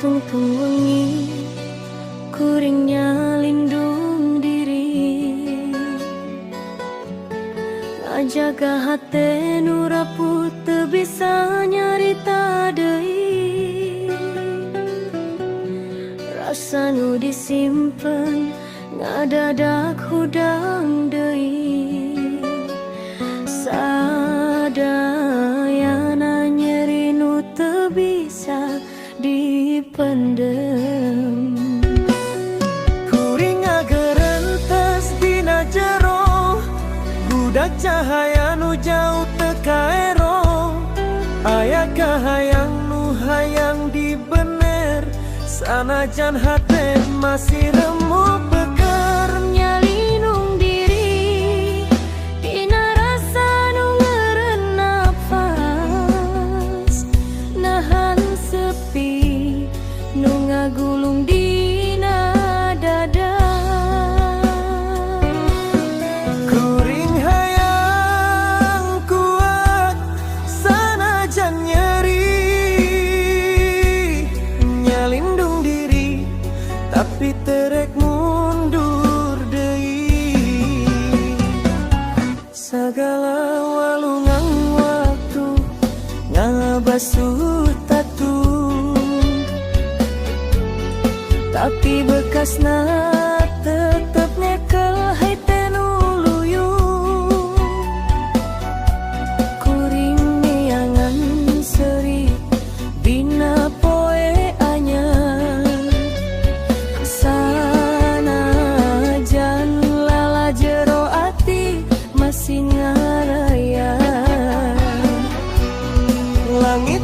tungtung wengi kuringnya lindung diri ngajaga hati nu raput teu bisa nyarita deui rasa nu disimpen ngadadak hudang deui sadayana nyeri nu teu bisa dipendem kuring ngagerentas dina jero budak cahaya nu jauh teka ero aya kahayang nu hayang dibener sanajan hate masih remuk beker nyalinung diri dina rasa nu ngeureun nafas nahan sepi nu ngagulung dina dada kuring hayang kuat sanajan nyeri nyalindung diri tapi terek mundur deui sagala walungan waktu ngabasuh tatu tapi bekasna tetep nyekel hate nu luyung kuring neangan seri dina poe anyar sanajan lala jero ati masih ngaraya langit